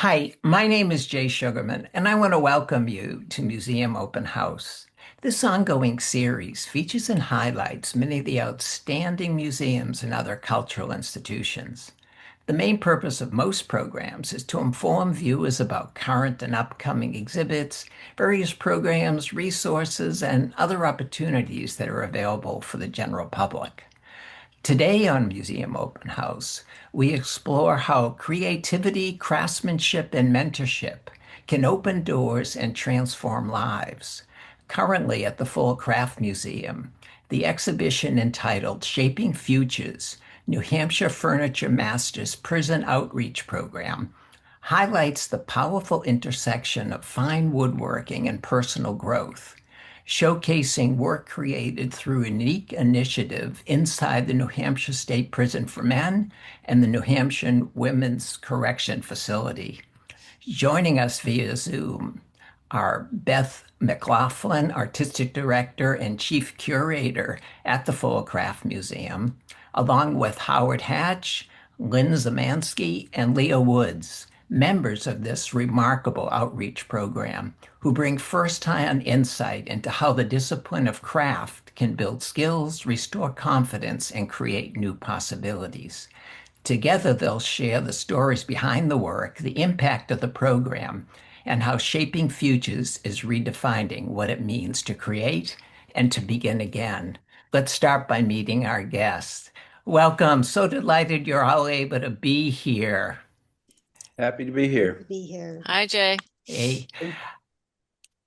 Hi, my name is Jay Sugarman, and I want to welcome you to Museum Open House. This ongoing series features and highlights many of the outstanding museums and other cultural institutions. The main purpose of most programs is to inform viewers about current and upcoming exhibits, various programs, resources, and other opportunities that are available for the general public. Today on Museum Open House, we explore how creativity, craftsmanship, and mentorship can open doors and transform lives. Currently at the Full Craft Museum, the exhibition entitled Shaping Futures, New Hampshire Furniture Masters Prison Outreach Program highlights the powerful intersection of fine woodworking and personal growth, showcasing work created through a unique initiative inside the New Hampshire State Prison for Men and the New Hampshire Women's Correction Facility. Joining us via Zoom are Beth McLaughlin, Artistic Director and Chief Curator at the Full Craft Museum, along with Howard Hatch, Lynn Szymanski, and Leah Woods, members of this remarkable outreach program, who bring first-hand insight into how the discipline of craft can build skills, restore confidence, and create new possibilities. Together, they'll share the stories behind the work, the impact of the program, and how Shaping Futures is redefining what it means to create and to begin again. Let's start by meeting our guests. Welcome. So delighted you're all able to be here. Happy to be here. Be here. Hi, Jay. A,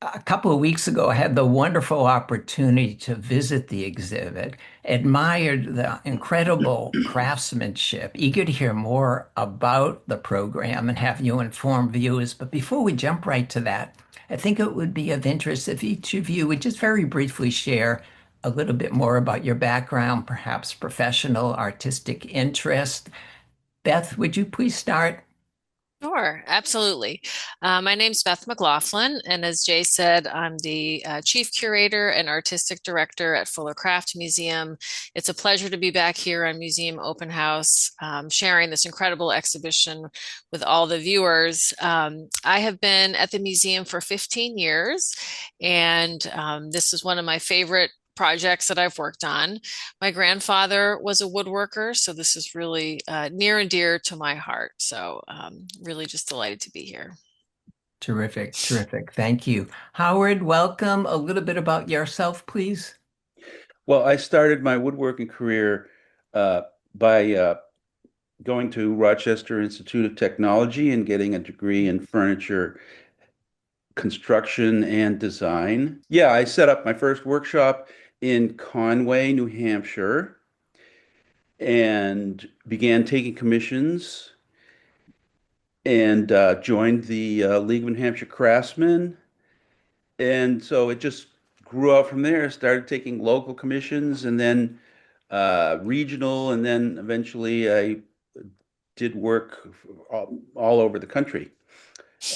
a couple of weeks ago, I had the wonderful opportunity to visit the exhibit, admired the incredible craftsmanship, eager to hear more about the program and have you inform viewers. But before we jump right to that, I think it would be of interest if each of you would just very briefly share a little bit more about your background, perhaps professional, artistic interest. Beth, would you please start? Sure, absolutely. My name's Beth McLaughlin, and as Jay said, I'm the Chief Curator and Artistic Director at Fuller Craft Museum. It's a pleasure to be back here on Museum Open House, sharing this incredible exhibition with all the viewers. I have been at the museum for 15 years, and this is one of my favorite projects that I've worked on. My grandfather was a woodworker, so this is really near and dear to my heart. So really just delighted to be here. Terrific, terrific. Thank you. Howard, welcome. A little bit about yourself, please. Well, I started my woodworking career by going to Rochester Institute of Technology and getting a degree in furniture construction and design. Yeah, I set up my first workshop in Conway, New Hampshire, and began taking commissions and joined the League of New Hampshire Craftsmen. And so it just grew out from there. Started taking local commissions and then regional, and then eventually I did work all over the country.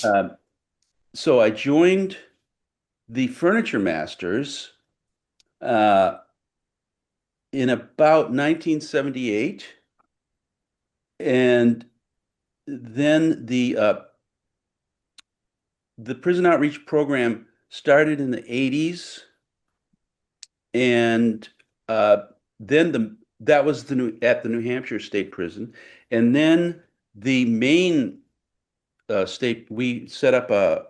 Uh, so I joined the Furniture Masters uh, in about 1978, and then the prison outreach program started in the 80s, and uh, then that was at the New Hampshire State Prison, and then the main state we set up a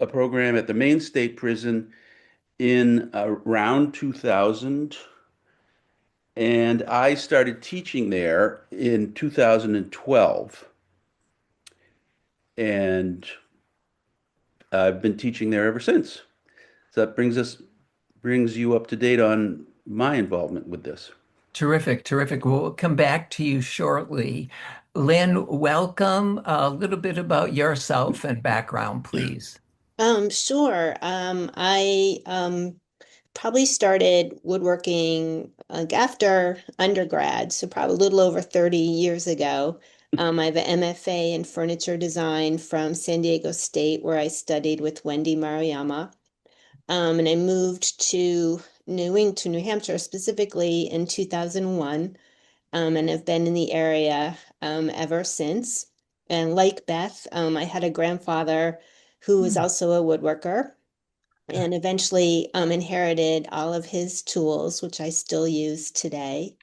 program at the main state prison in around 2000, and I started teaching there in 2012, and I've been teaching there ever since. So that brings you up to date on my involvement with this. Terrific, terrific. We'll come back to you shortly. Lynn, welcome. A little bit about yourself and background, please. Sure. I probably started woodworking after undergrad, so probably a little over 30 years ago. I have an MFA in furniture design from San Diego State, where I studied with Wendy Maruyama. And I moved to New Hampshire specifically in 2001, and have been in the area ever since. and like Beth, I had a grandfather who was Hmm. also a woodworker and eventually inherited all of his tools, which I still use today.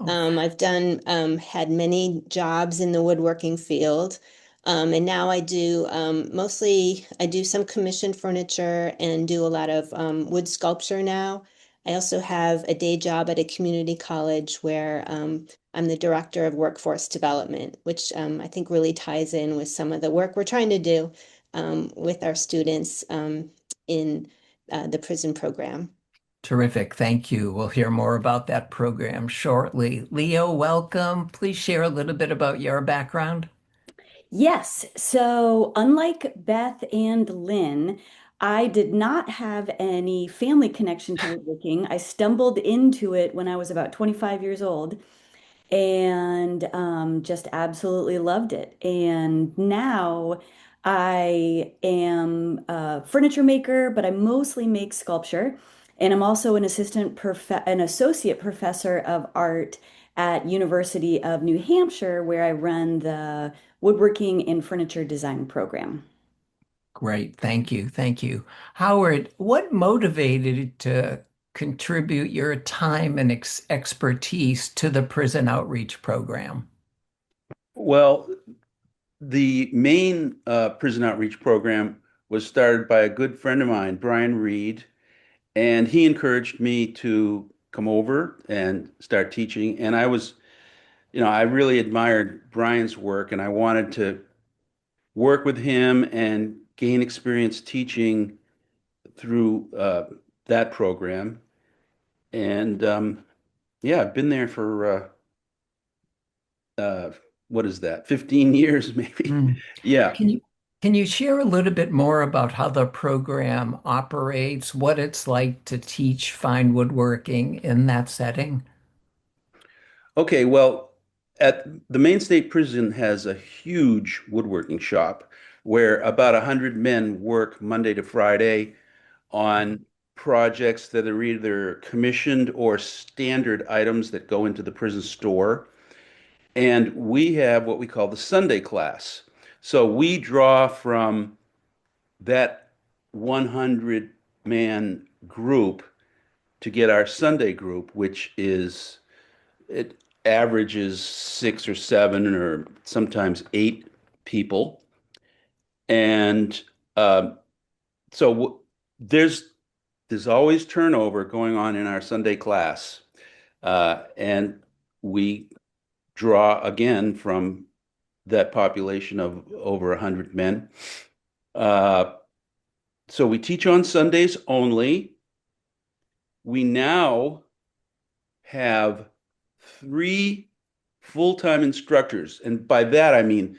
Oh, I've done had many jobs in the woodworking field, and now I do mostly I do some commissioned furniture and do a lot of wood sculpture now. I also have a day job at a community college where I'm the director of workforce development, which I think really ties in with some of the work we're trying to do with our students in the prison program. terrific. Thank you. We'll hear more about that program shortly. Leo, welcome. Please share a little bit about your background. Yes. So, unlike Beth and Lynn, I did not have any family connection to woodworking. I stumbled into it when I was about 25 years old and just absolutely loved it. And now I am a furniture maker, but I mostly make sculpture. And I'm also an associate professor of art at University of New Hampshire, where I run the woodworking and furniture design program. Great. Thank you. Thank you. Howard, what motivated you to contribute your time and expertise to the prison outreach program? Well, the main prison outreach program was started by a good friend of mine, Brian Reed, and he encouraged me to come over and start teaching. And I really admired Brian's work, and I wanted to work with him and gain experience teaching through that program. And yeah, I've been there for what is that, 15 years maybe? Mm. Yeah. Can you can you share a little bit more about how the program operates, what it's like to teach fine woodworking in that setting? Okay, well, at the Maine State Prison has a huge woodworking shop where about 100 men work Monday to Friday on projects that are either commissioned or standard items that go into the prison store. And we have what we call the Sunday class. So we draw from that 100 man group to get our Sunday group, which is it averages 6 or 7 or sometimes 8 people. And uh, so there's always turnover going on in our Sunday class. And we draw again from that population of over 100 men. Uh, so we teach on Sundays only. We now have 3 full-time instructors, and by that I mean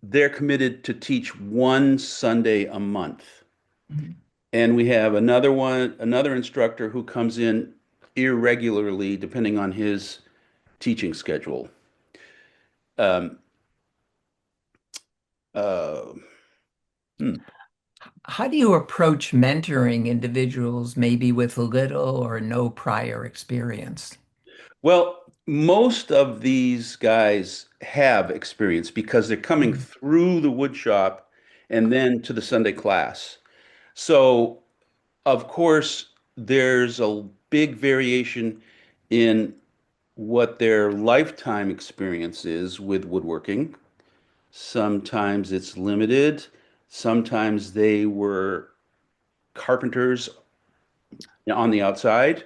they're committed to teach one Sunday a month. Mhm. And we have another instructor who comes in irregularly depending on his teaching schedule. Um, uh, hmm. How do you approach mentoring individuals maybe with little or no prior experience? Well, most of these guys have experience because they're coming Mm. through the wood shop and then to the Sunday class. So, of course, there's a big variation in what their lifetime experience is with woodworking. Sometimes it's limited. Sometimes they were carpenters on the outside.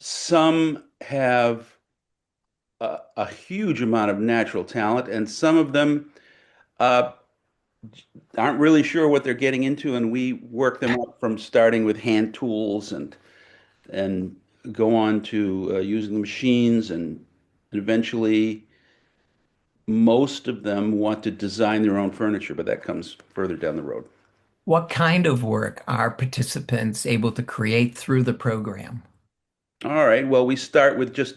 Some have a huge amount of natural talent, and some of them uh, aren't really sure what they're getting into, and we work them up from starting with hand tools and go on to using the machines, and eventually most of them want to design their own furniture, but that comes further down the road. What kind of work are participants able to create through the program? All right, well, we start with just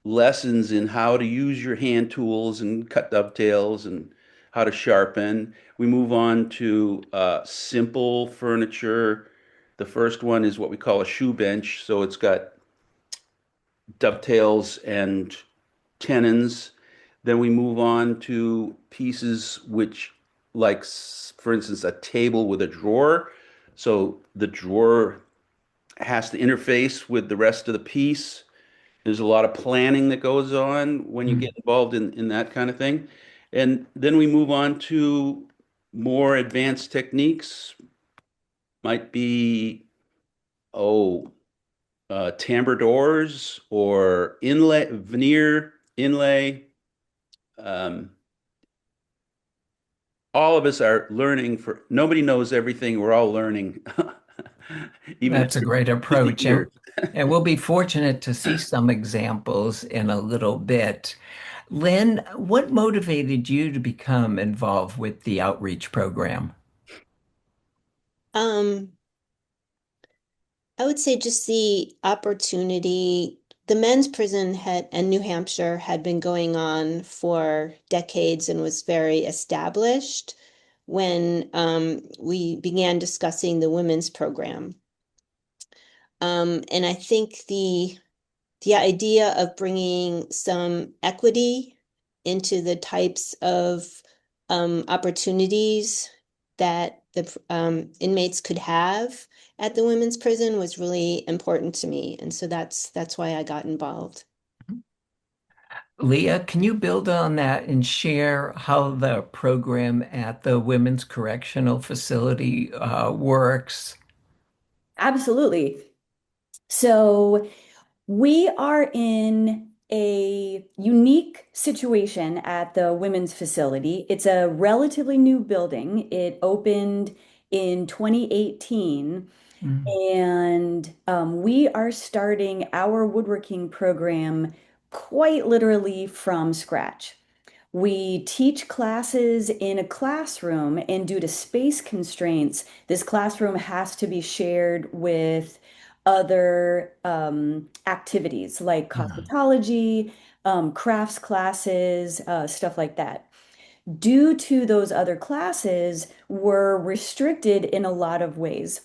lessons in how to use your hand tools and cut dovetails and how to sharpen. We move on to simple furniture. The first one is what we call a shoe bench. So it's got dovetails and tenons. Then we move on to pieces which, like, for instance, a table with a drawer. So the drawer has to interface with the rest of the piece. There's a lot of planning that goes on when you get Mm. involved in that kind of thing. And then we move on to more advanced techniques. Might be, oh, tambour doors or inlay, veneer inlay. Um, all of us are learning for, nobody knows everything. We're all learning, even That's a after great 50 approach. years. And we'll be fortunate to see some examples in a little bit. Lynn, what motivated you to become involved with the outreach program? Um, I would say just the opportunity. The men's prison had in New Hampshire had been going on for decades and was very established when we began discussing the women's program. And I think the idea of bringing some equity into the types of opportunities that the inmates could have at the women's prison was really important to me, and so that's why I got involved. Leah, can you build on that and share how the program at the Women's Correctional Facility works? Absolutely. So we are in a unique situation at the women's facility. It's a relatively new building. It opened in 2018, Mm. and we are starting our woodworking program quite literally from scratch. We teach classes in a classroom, and due to space constraints, this classroom has to be shared with other activities like Mm. cosmetology, crafts classes, stuff like that. Due to those other classes, we're restricted in a lot of ways.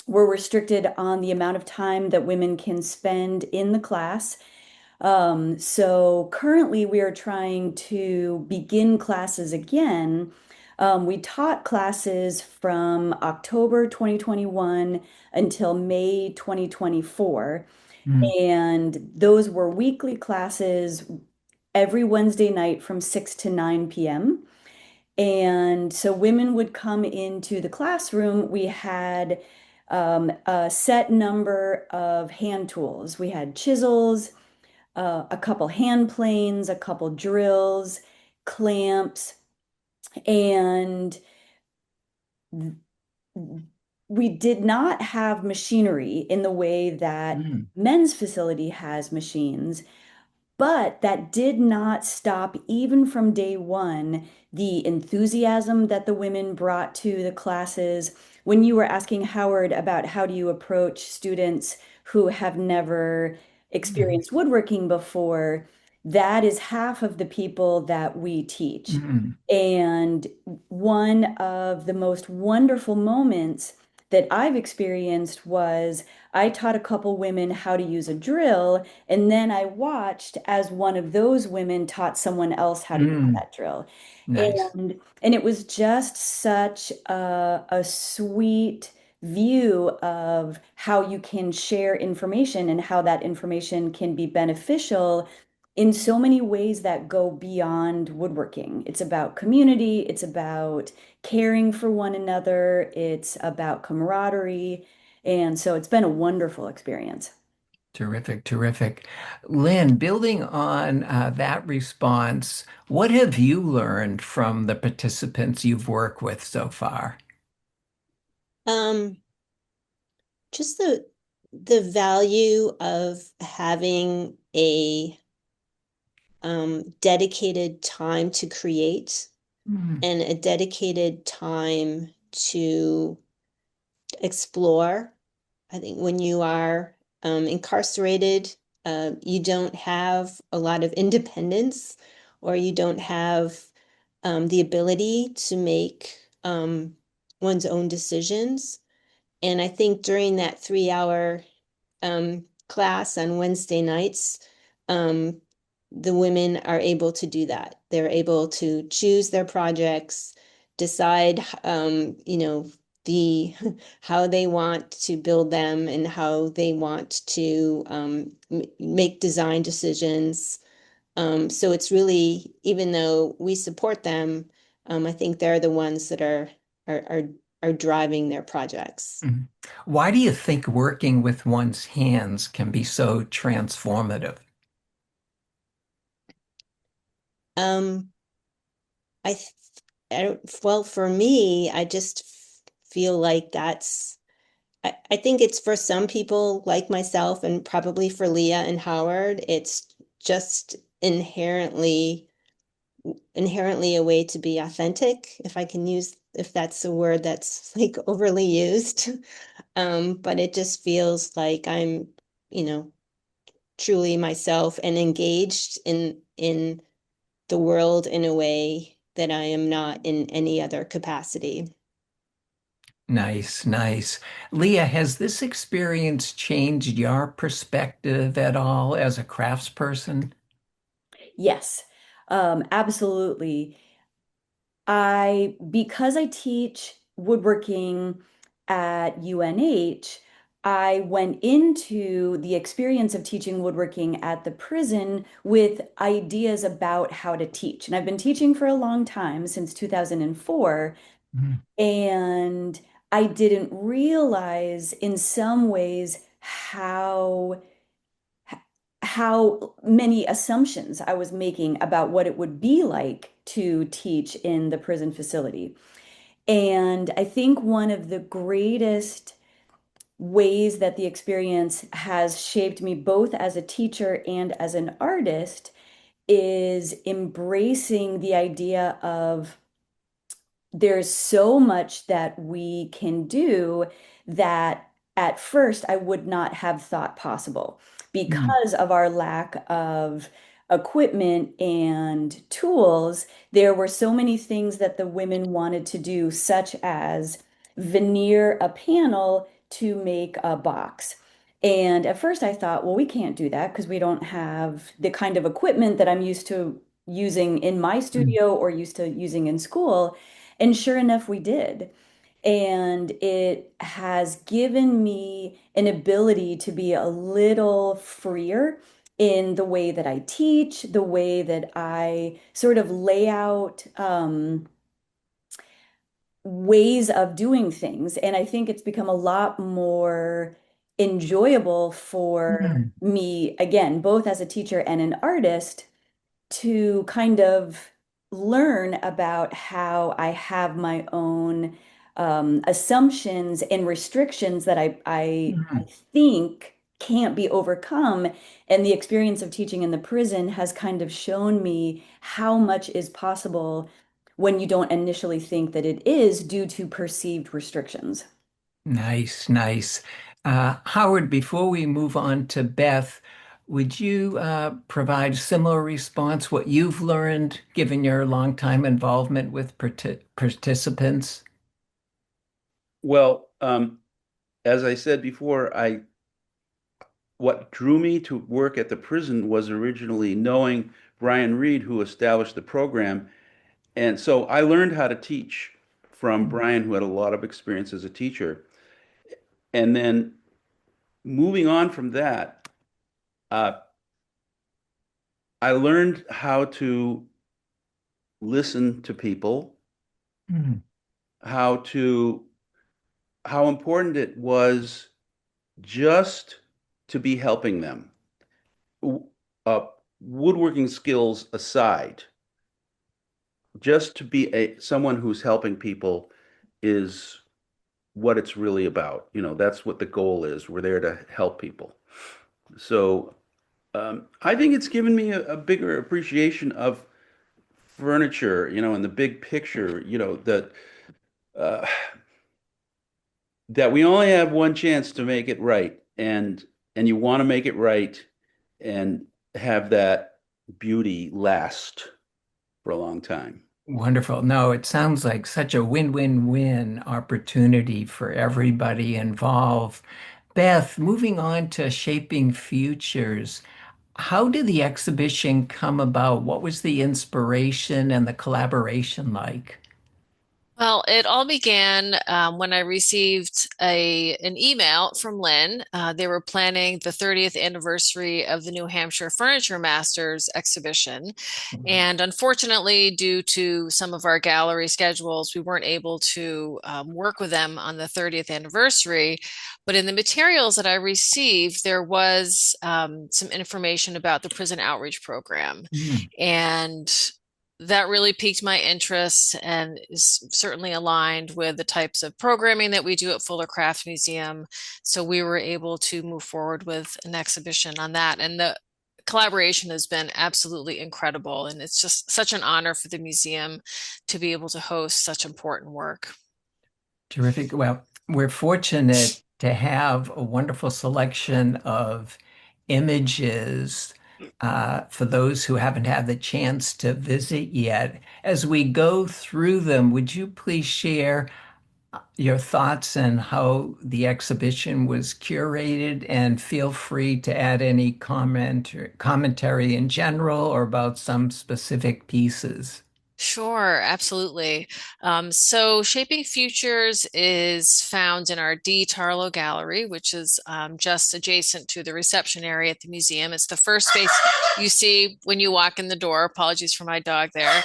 We're restricted on the amount of time that women can spend in the class. So currently we are trying to begin classes again. We taught classes from October 2021 until May 2024. Mm. And those were weekly classes every Wednesday night from 6 to 9 p.m. And so women would come into the classroom. We had a set number of hand tools. We had chisels, a couple hand planes, a couple drills, clamps, and we did not have machinery in the way that Mm. men's facility has machines. But that did not stop, even from day one, the enthusiasm that the women brought to the classes. When you were asking Howard about how do you approach students who have never Mm. experienced woodworking before, that is half of the people that we teach. Mm. And one of the most wonderful moments that I've experienced was I taught a couple women how to use a drill, and then I watched as one of those women taught someone else how to use Mm. that drill. Nice. And it was just such a sweet view of how you can share information and how that information can be beneficial in so many ways that go beyond woodworking. It's about community, it's about caring for one another, it's about camaraderie. And so it's been a wonderful experience. Terrific, terrific. Lynn, building on that response, what have you learned from the participants you've worked with so far? Um, just the value of having a dedicated time to create Mm. and a dedicated time to explore. I think when you are incarcerated, you don't have a lot of independence, or you don't have the ability to make one's own decisions. And I think during that 3 hour class on Wednesday nights, um, the women are able to do that. They're able to choose their projects, decide, the how they want to build them and how they want to make design decisions. So it's really, even though we support them, I think they're the ones that are are are driving their projects. Mhm. Why do you think working with one's hands can be so transformative? Um, I, th- I don't, well, for me, I just feel like I think it's for some people like myself and probably for Leah and Howard, it's just inherently a way to be authentic, if I can use, if that's a word that's like overly used. But it just feels like I'm, you know, truly myself and engaged in the world in a way that I am not in any other capacity. Nice, nice. Leah, has this experience changed your perspective at all as a craftsperson? Yes, absolutely. Because I teach woodworking at UNH, I went into the experience of teaching woodworking at the prison with ideas about how to teach. And I've been teaching for a long time, since 2004, Mm, and I didn't realize in some ways how many assumptions I was making about what it would be like to teach in the prison facility. And I think one of the greatest ways that the experience has shaped me both as a teacher and as an artist is embracing the idea of there's so much that we can do that at first I would not have thought possible mm, because of our lack of equipment and tools. There were so many things that the women wanted to do, such as veneer a panel to make a box. And at first I thought, well, we can't do that because we don't have the kind of equipment that I'm used to using in my mm. studio or used to using in school. And sure enough, we did. And it has given me an ability to be a little freer in the way that I teach, the way that I sort of lay out ways of doing things. And I think it's become a lot more enjoyable for Mm. me, again, both as a teacher and an artist, to kind of learn about how I have my own assumptions and restrictions that I Mm. think can't be overcome. And the experience of teaching in the prison has kind of shown me how much is possible when you don't initially think that it is due to perceived restrictions. Nice, nice. Howard, before we move on to Beth, would you provide a similar response, what you've learned given your longtime involvement with participants? Well, as I said before, I what drew me to work at the prison was originally knowing Brian Reed, who established the program. And so I learned how to teach from Mm, Brian, who had a lot of experience as a teacher. And then moving on from that, uh, I learned how to listen to people, mm, how to how important it was just to be helping them. W- Uh, woodworking skills aside, just to be a someone who's helping people is what it's really about. You know, that's what the goal is. We're there to help people. So I think it's given me a bigger appreciation of furniture, you know, in the big picture, you know, uh, that we only have one chance to make it right, and you want to make it right and have that beauty last for a long time. wonderful. No, it sounds like such a win-win-win opportunity for everybody involved. Beth, moving on to shaping futures. How did the exhibition come about? What was the inspiration and the collaboration like? Well, it all began when I received an email from Lynn. They were planning the 30th anniversary of the New Hampshire Furniture Masters exhibition. And unfortunately, due to some of our gallery schedules, we weren't able to work with them on the 30th anniversary. But in the materials that I received, there was some information about the prison outreach program. Mm. And that really piqued my interest and is certainly aligned with the types of programming that we do at Fuller Craft Museum. So we were able to move forward with an exhibition on that. And the collaboration has been absolutely incredible. And it's just such an honor for the museum to be able to host such important work. Terrific. Well, we're fortunate to have a wonderful selection of images for those who haven't had the chance to visit yet. As we go through them, would you please share your thoughts on how the exhibition was curated, and feel free to add any commentary in general or about some specific pieces? Sure, absolutely. So Shaping Futures is found in our D. Tarlow Gallery, which is just adjacent to the reception area at the museum. It's the first space you see when you walk in the door. Apologies for my dog there.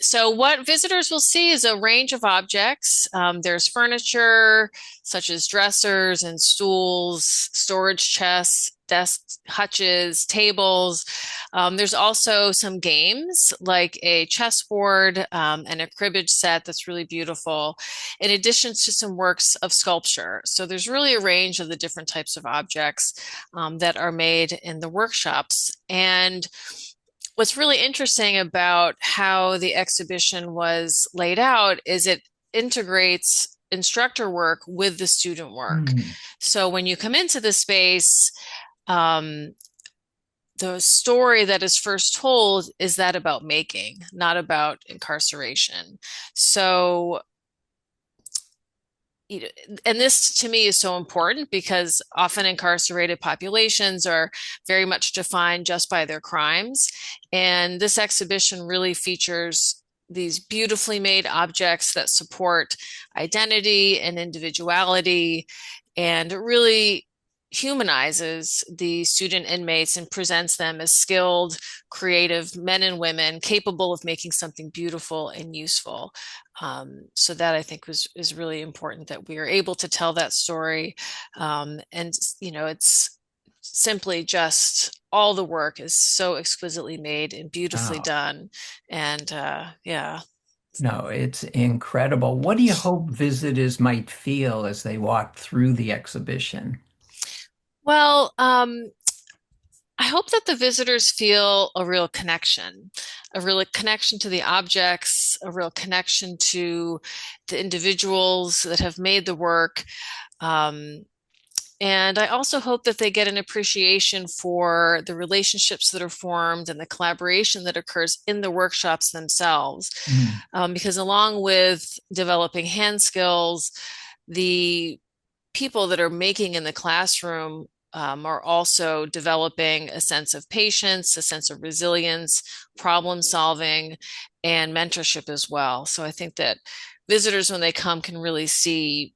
So what visitors will see is a range of objects. There's furniture such as dressers and stools, storage chests, desks, hutches, tables. There's also some games like a chessboard and a cribbage set that's really beautiful, in addition to some works of sculpture. So there's really a range of the different types of objects that are made in the workshops. And what's really interesting about how the exhibition was laid out is it integrates instructor work with the student work. Mm. So when you come into the space, um, the story that is first told is that about making, not about incarceration. So, and this to me is so important because often incarcerated populations are very much defined just by their crimes. And this exhibition really features these beautifully made objects that support identity and individuality, and it really humanizes the student inmates and presents them as skilled, creative men and women capable of making something beautiful and useful. So that I think is really important that we are able to tell that story. And it's simply just all the work is so exquisitely made and beautifully Oh, done. And yeah. no, it's incredible. What do you hope visitors might feel as they walk through the exhibition? Well, I hope that the visitors feel a real connection to the objects, a real connection to the individuals that have made the work. Um, and I also hope that they get an appreciation for the relationships that are formed and the collaboration that occurs in the workshops themselves. Mm. Because along with developing hand skills, the people that are making in the classroom are also developing a sense of patience, a sense of resilience, problem solving, and mentorship as well. So I think that visitors, when they come, can really see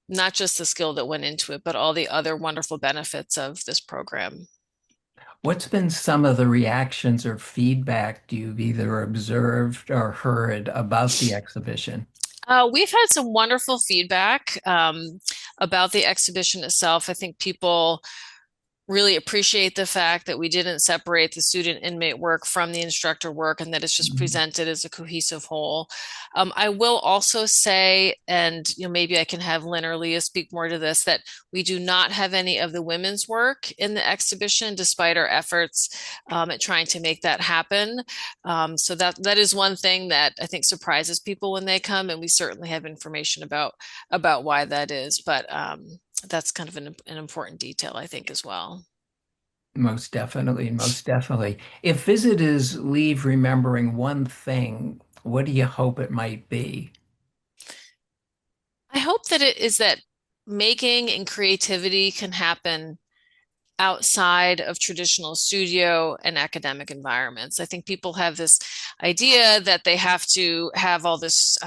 not just the skill that went into it, but all the other wonderful benefits of this program. What's been some of the reactions or feedback you've either observed or heard about the exhibition? We've had some wonderful feedback about the exhibition itself. I think people really appreciate the fact that we didn't separate the student inmate work from the instructor work and that it's just Mm. presented as a cohesive whole. I will also say, and maybe I can have Lynn or Leah speak more to this, that we do not have any of the women's work in the exhibition, despite our efforts at trying to make that happen. So that is one thing that I think surprises people when they come, and we certainly have information about why that is. But that's kind of an important detail, I think, as well. Most definitely, most definitely. If visitors leave remembering one thing, what do you hope it might be? I hope that it is that making and creativity can happen outside of traditional studio and academic environments. I think people have this idea that they have to have all this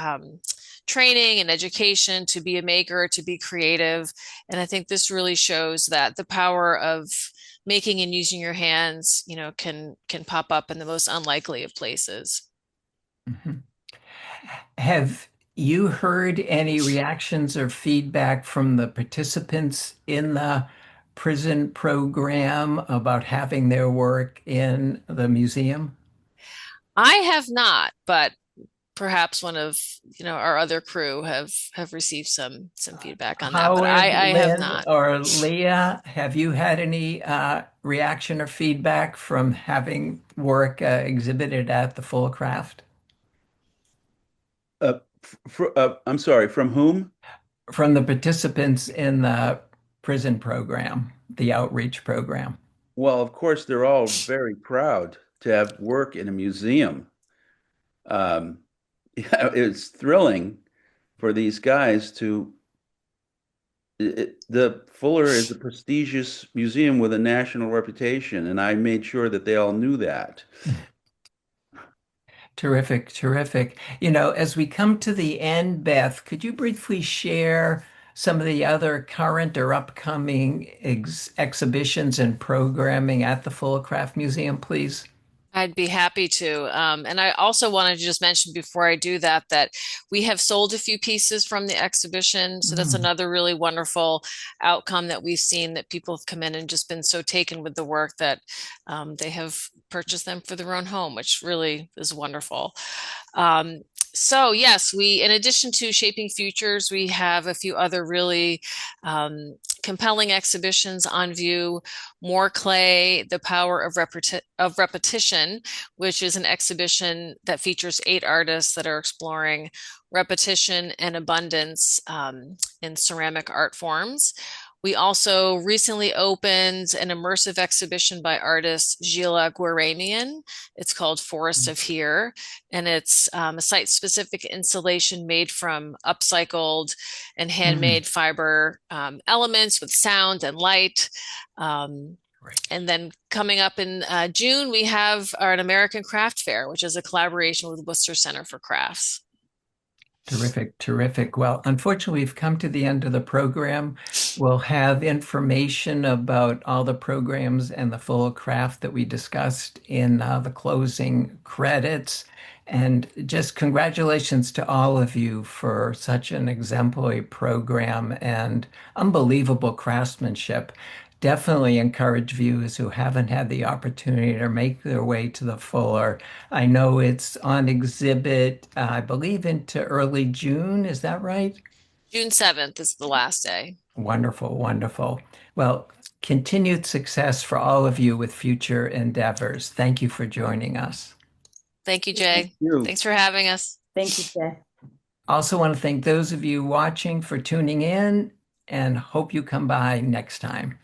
training and education to be a maker, to be creative. And I think this really shows that the power of making and using your hands, can pop up in the most unlikely of places. Mhm. Have you heard any reactions or feedback from the participants in the prison program about having their work in the museum? I have not, but perhaps one of our other crew have received some feedback on that, but Howard, I have Lynn, not. or Leah, have you had any reaction or feedback from having work exhibited at the Full Craft? I'm sorry, from whom? From the participants in the prison program, the outreach program. Well, of course, they're all very proud to have work in a museum. Um, yeah, it's thrilling for these guys the Fuller is a prestigious museum with a national reputation, and I made sure that they all knew that. Terrific, terrific. As we come to the end, Beth, could you briefly share some of the other current or upcoming exhibitions and programming at the Full Craft Museum, please? I'd be happy to. And I also wanted to just mention before I do that, that we have sold a few pieces from the exhibition. So that's Mm, another really wonderful outcome that we've seen, that people have come in and just been so taken with the work that they have purchased them for their own home, which really is wonderful. Um, so yes, in addition to Shaping Futures, we have a few other really compelling exhibitions on view. More Clay, The Power of Repetition, which is an exhibition that features 8 artists that are exploring repetition and abundance in ceramic art forms. We also recently opened an immersive exhibition by artist Gila Gueramian. It's called Forest of Here, and it's a site-specific installation made from upcycled and mm, handmade fiber elements with sound and light. great. And then coming up in June, we have an American Craft Fair, which is a collaboration with Worcester Center for Crafts. Terrific, terrific. Well, unfortunately, we've come to the end of the program. We'll have information about all the programs and the full craft that we discussed in the closing credits. And just congratulations to all of you for such an exemplary program and unbelievable craftsmanship. Definitely encourage viewers who haven't had the opportunity to make their way to the Fuller. I know it's on exhibit, I believe, into early June. Is that right? June 7th is the last day. Wonderful, wonderful. Well, continued success for all of you with future endeavors. Thank you for joining us. Thank you, Thank Jay. you. Thanks for having us. Thank you, Jay. Also, want to thank those of you watching for tuning in and hope you come by next time.